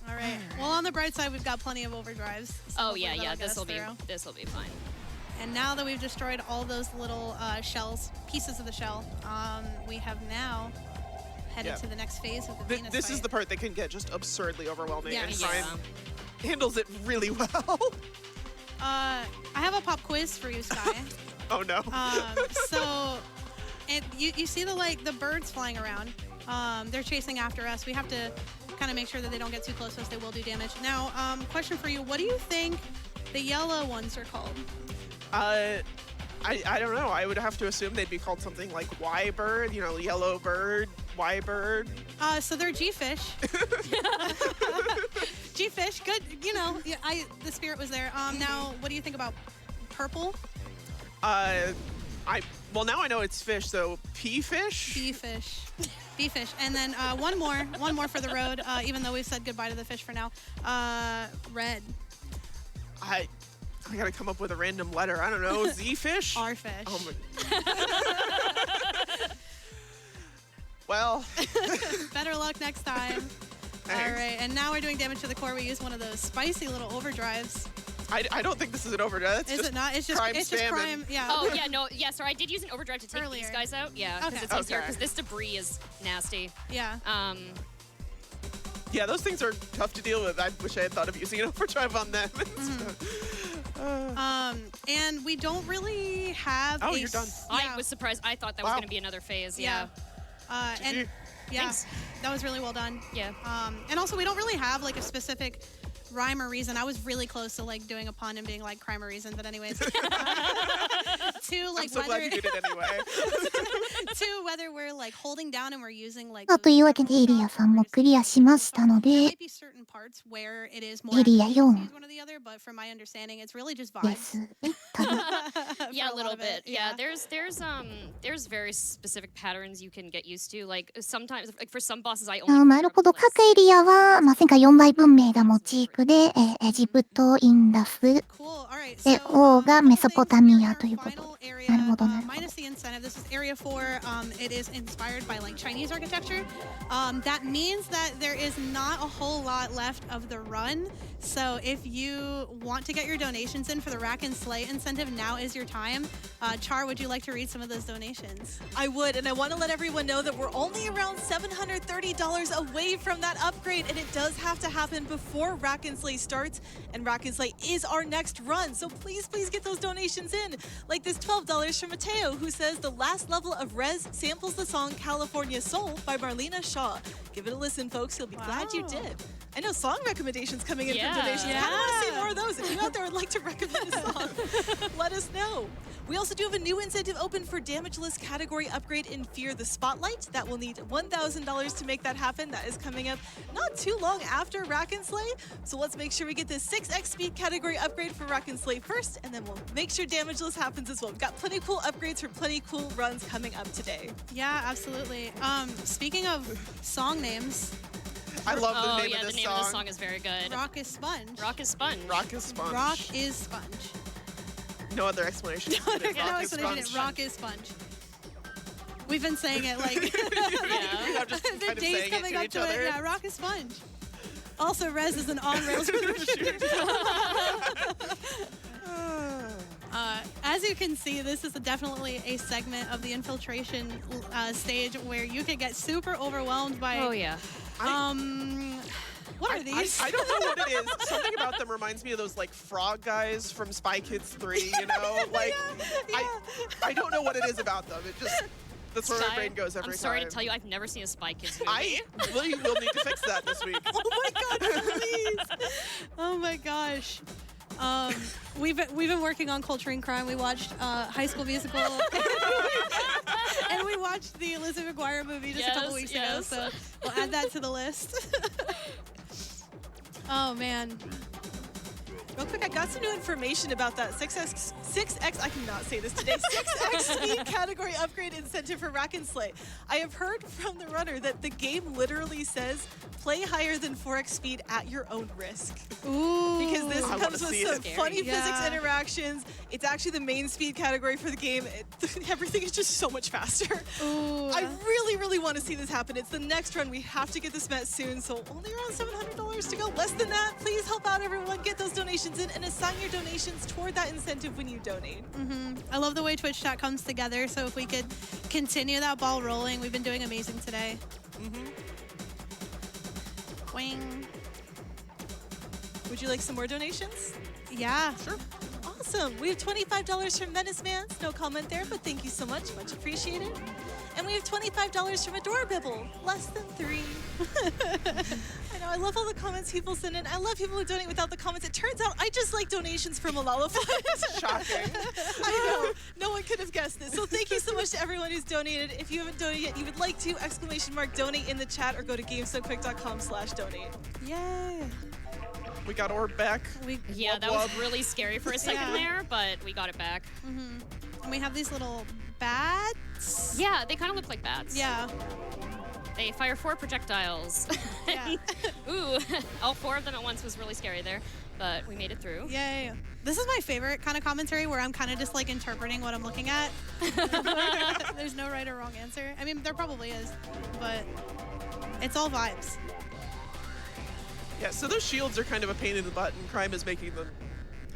All right. Well, on the bright side, we've got plenty of overdrives. So Oh yeah, hopefully yeah. that'll get This will us be through. fine. And now that we've destroyed all those little shells, pieces of the shell, we have now headed to the next phase of the Venus This fight. is the part that can get just absurdly overwhelming, and Yes. Prime handles it really well. I have a pop quiz for you, Sky. Oh no. So, you see the birds flying around. They're chasing after us. We have to kind of make sure that they don't get too close to us. They will do damage. Now, question for you. What do you think the yellow ones are called? I don't know. I would have to assume they'd be called something like Y-bird, you know, yellow bird, Y-bird. So they're G-fish. G-fish, good. You know, yeah, the spirit was there. Now, what do you think about purple? Well, now I know it's fish, so P-fish? B-fish. B-fish. And then one more for the road, even though we've said goodbye to the fish for now. Red. I gotta come up with a random letter. I don't know. Z-fish? R-fish. Oh my. Well. Better luck next time. Thanks. All right, and now we're doing damage to the core. We use one of those spicy little overdrives. I don't think this is an overdrive. It's Is just it not? It's just crime it's just spamming. crime. Yeah. Oh yeah, no, yeah. Sorry, I did use an overdrive to take Earlier. these guys out. Yeah, because Okay. it's easier. Okay. Because this debris is nasty. Yeah. Yeah, those things are tough to deal with. I wish I had thought of using an overdrive on them. And we don't really have. Oh, a you're done. I was surprised. I thought that was Wow. going to be another phase. Yeah. And GG. yeah, Thanks. that was really well done. Yeah. And also we don't really have like a specific rhyme or reason. I was really close to like doing a pun and being like crime or reason, but anyways. To like I'm so glad you did it anyway. to whether we're like holding down and we're using like というわけでエリアさんもクリアしましたの there で might be certain parts where it is more エリア advantageous to 4 use one or the other, but from my understanding it's really just で vibes. すね。多分 Yeah, For a little lot of it, bit. Yeah, there's very specific patterns you can get used to. Like sometimes, like for some bosses, I あ only. なるほど。各エリアは、まあ、戦火4倍文明がモチーフで、エジプト、インダス、 Cool. All right. で So, 王がメソポタミアということで。 area, なるほど、なるほど。 minus the incentive. This is area 4. It is inspired by like Chinese architecture. That means that there is not a whole lot left of the run. So if you want to get your donations in for the Rack and Slay incentive, now is your time. Char, would you like to read some of those donations? I would, and I want to let everyone know that we're only around $730 away from that upgrade, and it does have to happen before Rack and Slay starts, and Rack and Slay is our next run, so please get those donations in. Like this $12 from Mateo, who says the last level of Rez samples the song California Soul by Marlena Shaw. Give it a listen, folks. You'll be glad you did. I know song recommendations coming in Yeah. from donations. I kind of want to see Yeah. more of those. If you out there would like to recommend a song, let us know. We also do have a new incentive open for damageless category upgrade in Fear the Spotlight. That will need $1,000 to make that happen. That is coming up not too long after Rack and Slay. So let's make sure we get this 6x speed category upgrade for Rack and Slay first, and then we'll make sure damageless happens as well. We've got plenty cool upgrades for plenty cool runs coming up today. Yeah, absolutely. Speaking of song names, I love the Oh name yeah, of the this name song. of this song is very good. Rock is Sponge. Rock is Sponge. Rock is sponge. Rock is Sponge. No other explanation. No Rock is explanation. sponge. Rock is Sponge. We've been saying it like Yeah, just the kind of days saying coming it to up each to other. it. Yeah, rock a sponge. Also, Rez is an on-rails as you can see, this is definitely a segment of the infiltration stage where you could get super overwhelmed by. Oh yeah. What are these? I don't know what it is. Something about them reminds me of those like frog guys from Spy Kids 3, you know? Like I don't know what it is about them. It just that's where my brain goes every time. I'm sorry to tell you, I've never seen a Spy Kids movie. I really will need to fix that this week. Oh my god, please! Oh my gosh. We've been working on Culturing Crime. We watched High School Musical, and we watched the Elizabeth McGuire movie just a couple weeks ago. So we'll add that to the list. Oh man. Real quick, I got some new information about that 6x, I cannot say this today, 6x speed category upgrade incentive for Rack and Slay. I have heard from the runner that the game literally says play higher than 4x speed at your own risk. Ooh. Because this I comes wanna with see some it. funny Yeah. physics interactions. It's actually the main speed category for the game. Everything is just so much faster. Ooh. I really, really want to see this happen. It's the next run. We have to get this met soon, so only around $700 to go. Less than that, please help out everyone. Get those donations in and assign your donations toward that incentive when you donate. I love the way Twitch chat comes together. So if we could continue that ball rolling, we've been doing amazing today. Wing. Would you like some more donations? Yeah. Sure. Awesome. We have $25 from Menace Mans. No comment there, but thank you so much. Much appreciated. And we have $25 from Adorabibble. Less than 3. I know. I love all the comments people send in. I love people who donate without the comments. It turns out I just like donations from Malala Fund. Shocking. I know. No one could have guessed this. So thank you so much to everyone who's donated. If you haven't donated yet, you would like to, !donate in the chat or go to gamesoquick.com/donate. Yay. We got Orb back. Yeah, that was really scary for a second Yeah. there, but we got it back. And we have these little bats. Yeah, they kind of look like bats. Yeah. They fire 4 projectiles. Yeah. Ooh, all 4 of them at once was really scary there, but we made it through. Yay. This is my favorite kind of commentary where I'm kind of just like interpreting what I'm looking at. There's no right or wrong answer. I mean, there probably is, but it's all vibes. Yeah, so those shields are kind of a pain in the butt, and Crime is making them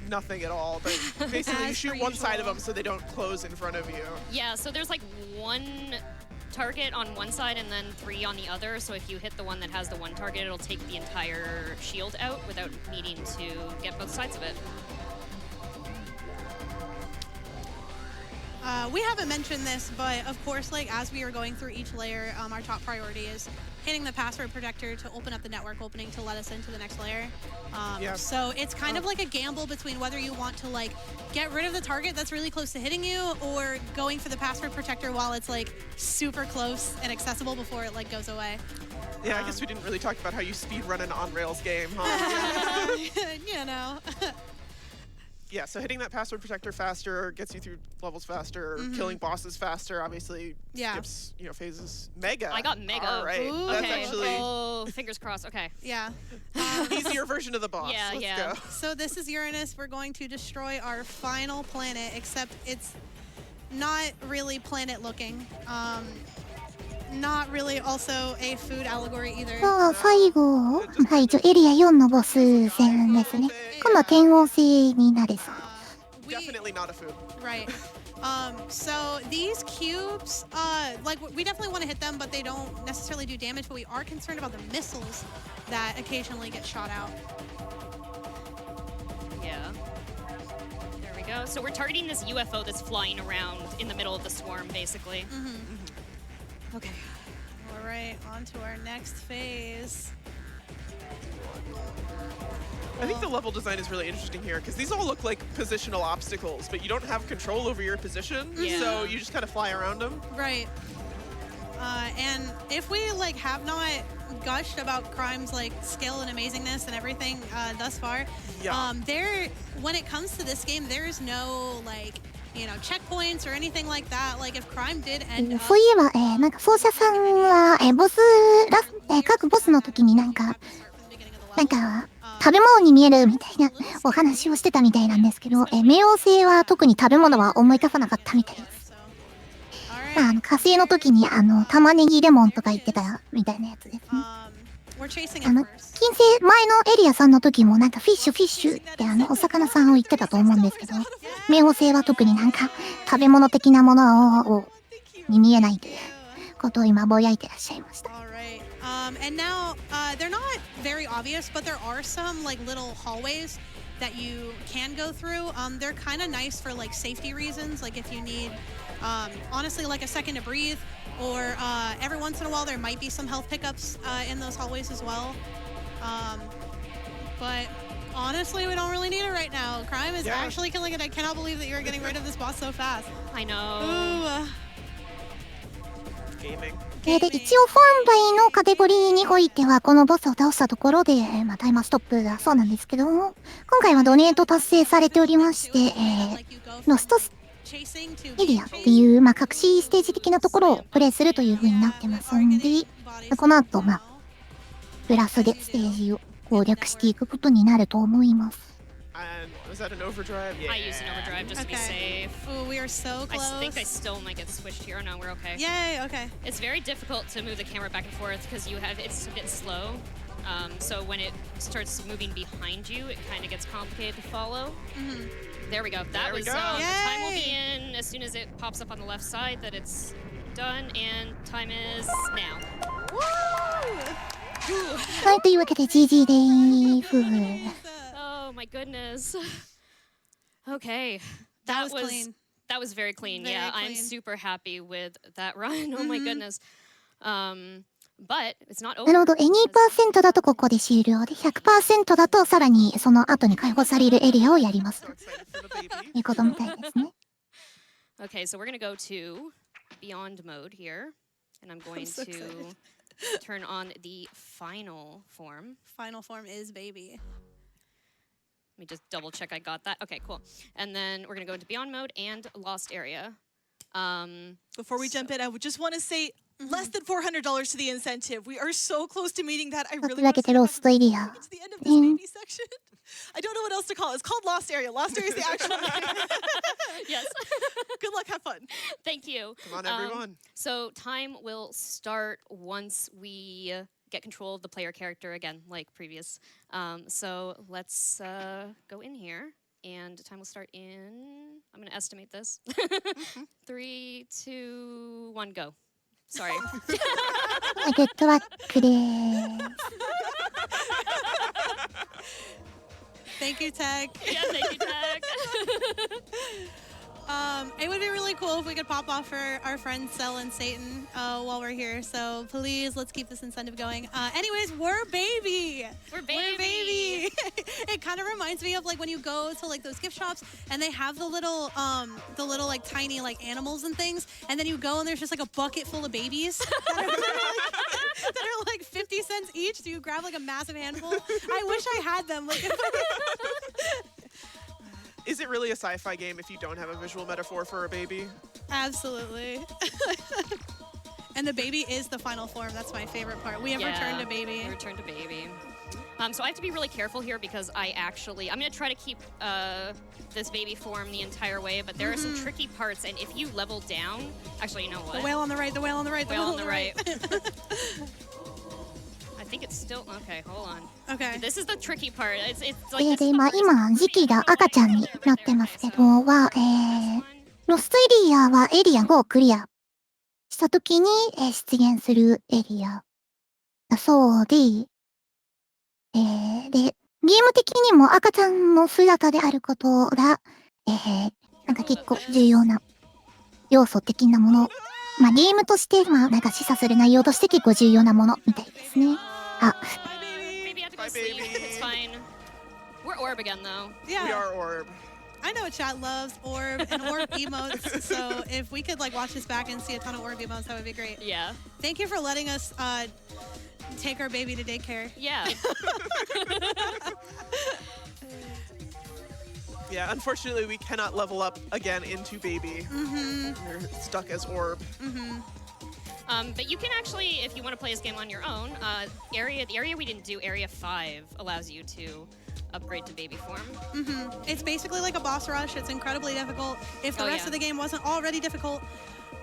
nothing at all. But basically, you As shoot per one side of usual. them so they don't close in front of you. Yeah, so there's like 1 target on one side and then 3 on the other. So if you hit the one that has the 1 target, it'll take the entire shield out without needing to get both sides of it. We haven't mentioned this, but of course, like as we are going through each layer, our top priority is hitting the password protector to open up the network opening to let us into the next layer. Yeah. So it's kind of like a gamble between whether you want to like get rid of the target that's really close to hitting you or going for the password protector while it's like super close and accessible before it like goes away. Yeah, I guess we didn't really talk about how you speed run an on-rails game, huh? You know. Yeah, so hitting that password protector faster gets you through levels faster, killing bosses faster, obviously Yeah. skips, phases. Mega. I got Mega. All right, Ooh. that's Okay. actually Oh, fingers crossed. Okay. Yeah. easier version of the boss. Yeah, Let's yeah. go. So this is Uranus. We're going to destroy our final planet, except it's not really planet looking. Not really also a food allegory either. 最後、はい、エリア4のボス戦ですね。今度は天王星になるそう。 We- Definitely not a food. Right. So these cubes, like we definitely want to hit them, but they don't necessarily do damage. But we are concerned about the missiles that occasionally get shot out. Yeah. There we go. So we're targeting this UFO that's flying around in the middle of the swarm, basically. Okay. All right, on to our next phase. I think the level design is really interesting here because these all look like positional obstacles, but you don't have control over your position, Yeah. so you just kind of fly around them. Right. And if we like have not gushed about Crime's like skill and amazingness and everything thus far, Yeah. there when it comes to this game, there is no like checkpoints or anything like that. Like if Crime did end up そういえば、なんか奏者さんは、ボス各ボスの時になんか食べ物に見えるみたいなお話をしてたみたいなんですけど、冥王星は特に食べ物は思い出さなかったみたいです。 All まあ、火星の時に、玉ねぎレモンとか言ってたみたいなやつですね。We're chasing it 金 first. 星前のエリアさんの時もなんかフィッシュってお魚さんを言ってたと思うんですけど、冥王星は特になんか食べ物的なものに見えないということを今ぼやいてらっしゃいました。All right. And now they're not very obvious, but there are some like little hallways that you can go through. They're kind of nice for like safety reasons, like if you need honestly like a second to breathe, or every once in a while there might be some health pickups in those hallways as well. But honestly, we don't really need it right now. Crime is actually killing it. I cannot believe that you're getting rid of this boss so fast. I know. Ooh. Gaming. で、一応本来のカテゴリーにおいては、このボスを倒したところで、タイマーストップだそうなんですけども、今回はドネート達成されておりまして、ロストエリアっていう、隠しステージ的なところをプレイするという風になってますんで、この後、プラスでステージを攻略していくことになると思います。And was that an overdrive? Yeah. I used an overdrive just to be safe. Oh, we are so close. I think I still might get switched here. Oh, no, we're okay. Yay, okay. It's very difficult to move the camera back and forth because it's a bit slow. So when it starts moving behind you, it kind of gets complicated to follow. There we go. That was the time will be in as soon as it pops up on the left side that it's done, and time is now. Woo! はい、というわけで GG でーす。Oh my goodness. Okay. That was clean. That was very clean. Very yeah, clean. I'm super happy with that run. Oh my goodness. But it's not over. なるほど、2% だとここで終了で、100% だとさらにその後に解放されるエリアをやります。So excited for the baby. いうことみたいですね。Okay, so we're gonna go to Beyond mode here, and I'm going so to excited. turn on the final form. Final form is baby. Let me just double check I got that. Okay, cool. And then we're gonna go into Beyond mode and Lost Area. Before we jump in, I would just want to say less than $400 to the incentive. We are so close to meeting that. I と really いうわ want け to でロストエリア。 get to the end of this baby section. I don't know what else to call it. It's called Lost Area. Lost Area is the actual name. Yes. Good luck, have fun. Thank you. Come on, everyone. So time will start once we get control of the player character again, like previous. So let's go in here, and time will start in. I'm going to estimate this. 3, 2, 1, go. Sorry. グッドラックでーす。Thank you, Tech. Yeah, thank you, Tech. It would be really cool if we could pop off for our friends Cell and Satan while we're here. So please, let's keep this incentive going. Anyways, we're baby. We're baby. We're baby. It kind of reminds me of like when you go to like those gift shops and they have the little like tiny like animals and things, and then you go and there's just like a bucket full of babies that are like 50 cents each. So you grab like a massive handful. I wish I had them. Like. Is it really a sci-fi game if you don't have a visual metaphor for a baby? Absolutely. And the baby is the final form. That's my favorite part. We have returned to baby. We returned to baby. So I have to be really careful here because I'm going to try to keep this baby form the entire way, but there are some tricky parts, and if you level down, actually, you know what? The whale on the right, the whale on the right, the Whale whale on the right. I think it's still, okay, hold on. Okay. This is the tricky part. It's like, で、今、時期が赤ちゃんになってますけど、ロストエリアはエリア5をクリアしたときに、出現するエリアだそうで、ゲーム的にも赤ちゃんの姿であることが、なんか結構重要な要素的なもの。ゲームとして、なんか示唆する内容として結構重要なものみたいですね。あ、Maybe I have to go sleep. It's fine. We're orb again, though. Yeah. We are orb. I know chat loves orb and orb emotes, so if we could like watch this back and see a ton of orb emotes, that would be great. Yeah. Thank you for letting us take our baby to daycare. Yeah. Yeah, unfortunately, we cannot level up again into baby. We're stuck as orb. But you can actually, if you want to play this game on your own, the area we didn't do, Area 5, allows you to upgrade to baby form. It's basically like a boss rush. It's incredibly difficult. If the rest of the game wasn't already difficult,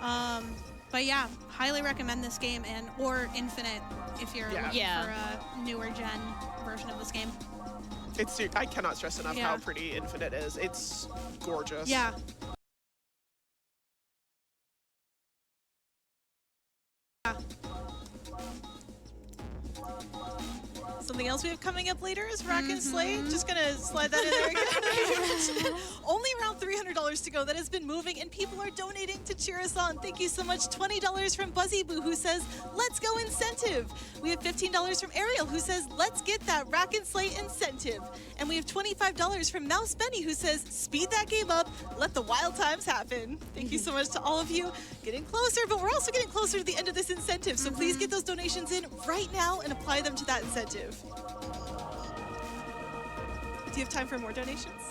But yeah, highly recommend this game or Infinite if you're looking Yeah. for a newer gen version of this game. I cannot stress enough Yeah. how pretty Infinite is. It's gorgeous. Yeah. Something else we have coming up later is Rack and Slay. Just gonna slide that in there again. Only around $300 to go. That has been moving, and people are donating to cheer us on. Thank you so much. $20 from Buzzy Boo, who says, "Let's go incentive." We have $15 from Ariel, who says, "Let's get that Rack and Slay incentive." And we have $25 from Mouse Benny, who says, "Speed that game up. Let the wild times happen." Thank you so much to all of you. Getting closer, but we're also getting closer to the end of this incentive. So please get those donations in right now and apply them to that incentive. Do you have time for more donations?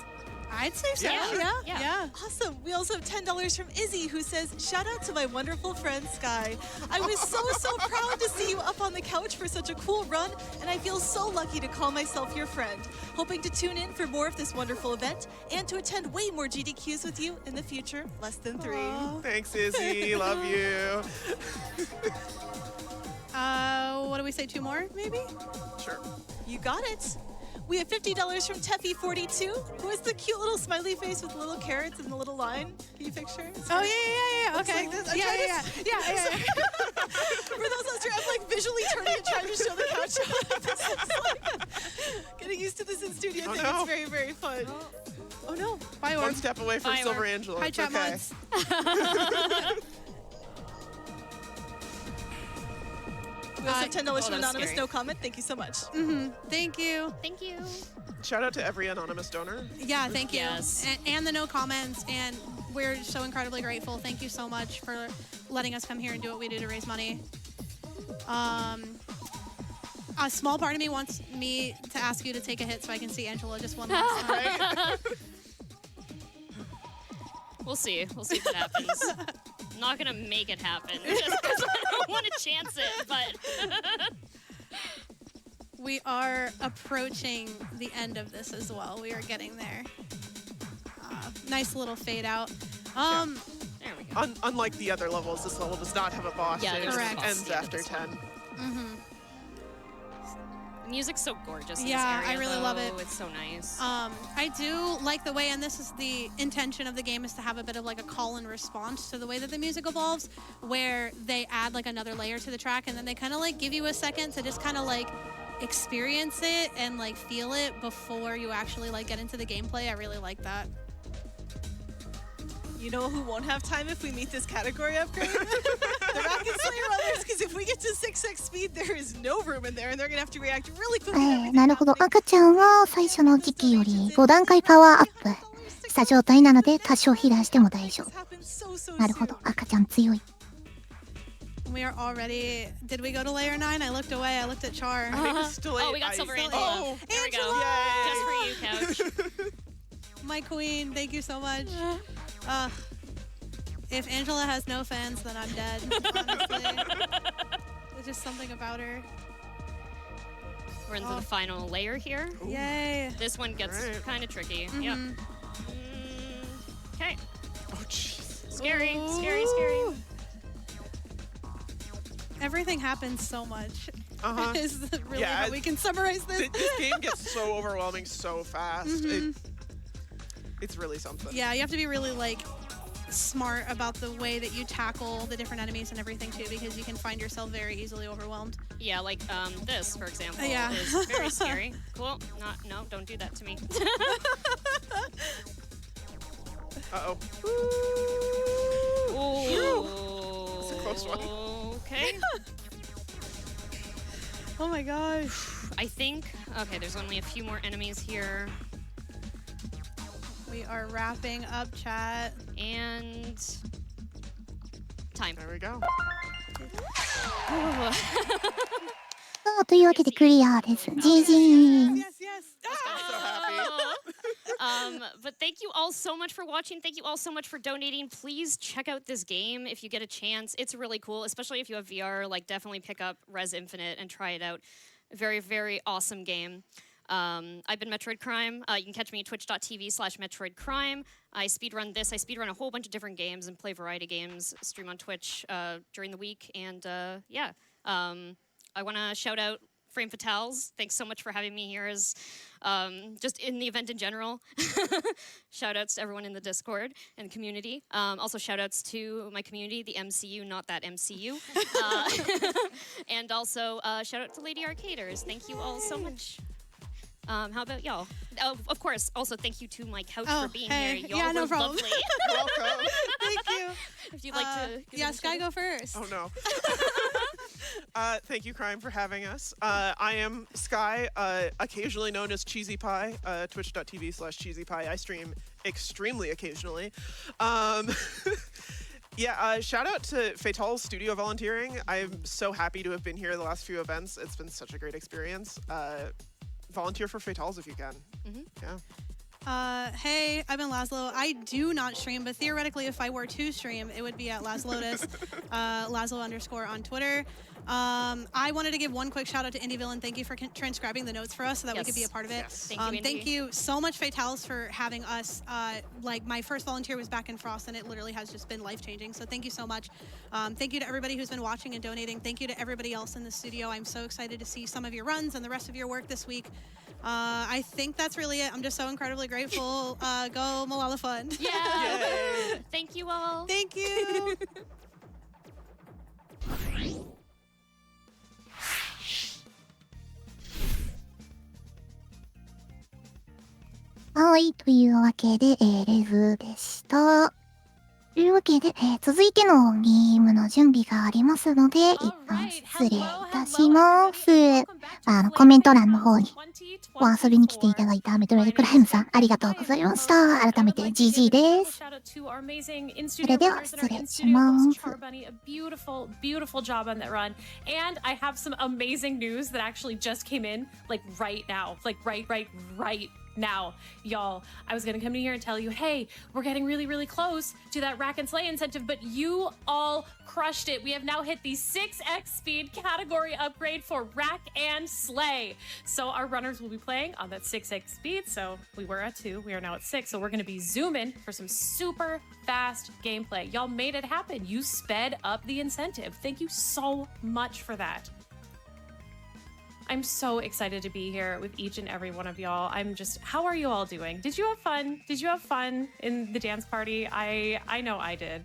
I'd say so. Yeah. Yeah. Awesome. We also have $10 from Izzy, who says, "Shout out to my wonderful friend Sky. I was so proud to see you up on the couch for such a cool run, and I feel so lucky to call myself your friend. Hoping to tune in for more of this wonderful event and to attend way more GDQs with you in the future. Less than 3. Aw. Thanks, Izzy. Love you. What do we say? 2 more, maybe? Sure. You got it. We have $50 from Teffy42, who has the cute little smiley face with the little carrots and the little line. Can you picture? Oh yeah. Looks Okay. like this. I'm Yeah, trying yeah, to- yeah. For those of us who I'm like visually turning and trying to show the couch. This is like, getting used to this in studio. Oh, I think no. it's very, very fun. Oh no. Bye, One Orb. step away from Bye, Silver Orb. Angela. Hi, It's okay. Chatmods. We also have $10 from that's Anonymous scary. No Comment. Thank you so much. Thank you. Thank you. Shout out to every anonymous donor. Yeah, thank you. Yes. And the no comments, and we're so incredibly grateful. Thank you so much for letting us come here and do what we do to raise money. A small part of me wants me to ask you to take a hit so I can see Angela just one last time. We'll see. We'll see if it happens. I'm not gonna make it happen just because I don't want to chance it, but We are approaching the end of this as well. We are getting there. Nice little fade out. there we go. Unlike the other levels, this level does not have a boss. Yeah, It there's no just boss ends at the end of after this 10. The music's so gorgeous in Yeah, this I area, really love it. though. It's so nice. I do like the way, and this is the intention of the game, is to have a bit of like a call and response to the way that the music evolves, where they add like another layer to the track, and then they kind of like give you a second to just kind of like experience it and like feel it before you actually like get into the gameplay. I really like that. You know who won't have time if we meet this category upgrade? The Rack and Slay runners, because if we get to 6x speed, there is no room in there, and they're going to have to react really quickly to everything なるほど。 happening. 赤ちゃんは最初の時期より5段階パワーアップした状態なので多少被弾しても大丈夫。 なるほど。赤ちゃん強い。 We are already. Did we go to layer 9? I looked away. I looked at Char. I think it's still Oh, eight. we got Silver I- Angela. Oh, There we go. Yay! Just for you, Couch. My queen, thank you so much. If Angela has no fans, then I'm dead. Honestly, there's just something about her. We're into the final layer here. Yay! This one gets Alright. kind of tricky. Yep. Okay. Oh, jeez. Scary, scary, scary. Everything happens so much. Uh-huh. Is really Yeah, how we can summarize this. This game gets so overwhelming so fast. It's really something. Yeah, you have to be really like smart about the way that you tackle the different enemies and everything too, because you can find yourself very easily overwhelmed. Yeah, like this, for example, Yeah. is very scary. Cool. No, don't do that to me. Uh-oh. Ooh. That's a close one. Okay. Oh my gosh. I think, okay, there's only a few more enemies here. We are wrapping up, chat. And time. There we go. そうというわけでクリアです。GG。 Yes, yes. So happy. But thank you all so much for watching. Thank you all so much for donating. Please check out this game if you get a chance. It's really cool, especially if you have VR. Like, definitely pick up Res Infinite and try it out. Very, very awesome game. I've been Metroid Crime. You can catch me at twitch.tv/Metroid Crime. I speedrun this. I speedrun a whole bunch of different games and play variety games, stream on Twitch during the week. And yeah, I want to shout out Frame Fatales. Thanks so much for having me here as just in the event in general. Shout outs to everyone in the Discord and community. Also shout outs to my community, the MCU, not that MCU. And also shout out to Lady Arcaders. Thank you all so much. How about y'all? Oh, of course, also thank you to my couch for being here. Y'all yeah, no were problem. lovely. Welcome. Thank you. If you'd like to give Yeah, it a Sky, shout out. go first. Oh no. Thank you, Crime, for having us. I am Sky, occasionally known as Cheesy Pie, twitch.tv/cheesypie. I stream extremely occasionally. Yeah, shout out to Fatale's studio volunteering. I'm so happy to have been here the last few events. It's been such a great experience. Volunteer for Fatales if you can. Yeah. Hey, I've been Laszlo. I do not stream, but theoretically, if I were to stream, it would be at Lazlotus, Laszlo_ on Twitter. I wanted to give one quick shout out to Indie Villain. Thank you for transcribing the notes for us so that we could be a part of it. Yes. Thank you, Indy. Thank you so much, Fatales, for having us. Like, my first volunteer was back in Frost, and it literally has just been life-changing. So thank you so much. Thank you to everybody who's been watching and donating. Thank you to everybody else in the studio. I'm so excited to see some of your runs and the rest of your work this week. I think that's really it. I'm just so incredibly grateful. Go Malala Fund. Yeah. Yay. Thank you all. Thank you.はい、というわけで、レズでした。というわけで、続いてのゲームの準備がありますので、一旦失礼いたします。コメント欄の方にお遊びに来ていただいたメトロイドクライムさん、ありがとうございました。改めて GG です。それでは失礼します。Beautiful, beautiful job on that run. And I have some amazing news that actually just came in, like right now, like right now, y'all. I was gonna come in here and tell you, hey, we're getting really, really close to that rack and slay incentive, but you all crushed it. We have now hit the 6x speed category upgrade for rack and slay. So our runners will be playing on that 6x speed. So we were at 2, we are now at 6. So we're gonna be zooming for some super fast gameplay. Y'all made it happen. You sped up the incentive. Thank you so much for that. I'm so excited to be here with each and every one of y'all. How are you all doing? Did you have fun? Did you have fun in the dance party? I know I did.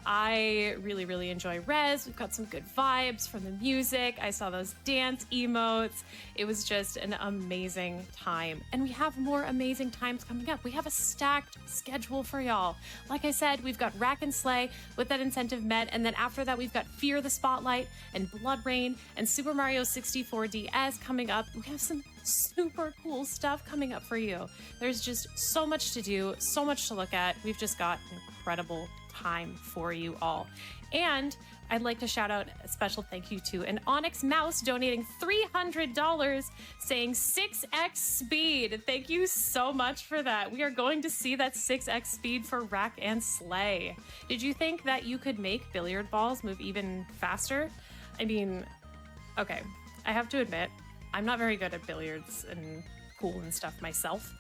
I really, really enjoy Rez. We've got some good vibes from the music. I saw those dance emotes. It was just an amazing time. And we have more amazing times coming up. We have a stacked schedule for y'all. Like I said, we've got Rack and Slay with that incentive met. And then after that, we've got Fear the Spotlight and Blood Rain and Super Mario 64 DS coming up. We have some super cool stuff coming up for you. There's just so much to do, so much to look at. We've just got an incredible time for you all. And I'd like to shout out a special thank you to an Onyx Mouse donating $300 saying 6x speed. Thank you so much for that. We are going to see that 6x speed for Rack and Slay. Did you think that you could make billiard balls move even faster? I mean, okay, I have to admit, I'm not very good at billiards and pool and stuff myself.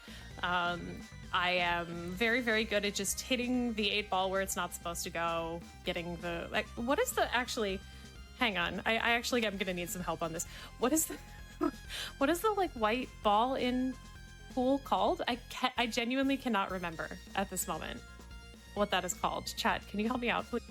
I am very, very good at just hitting the 8-ball where it's not supposed to go, getting the, like, what is the, actually, hang on, I actually am gonna need some help on this. What is the like white ball in pool called? I genuinely cannot remember at this moment what that is called. Chat, can you help me out, please?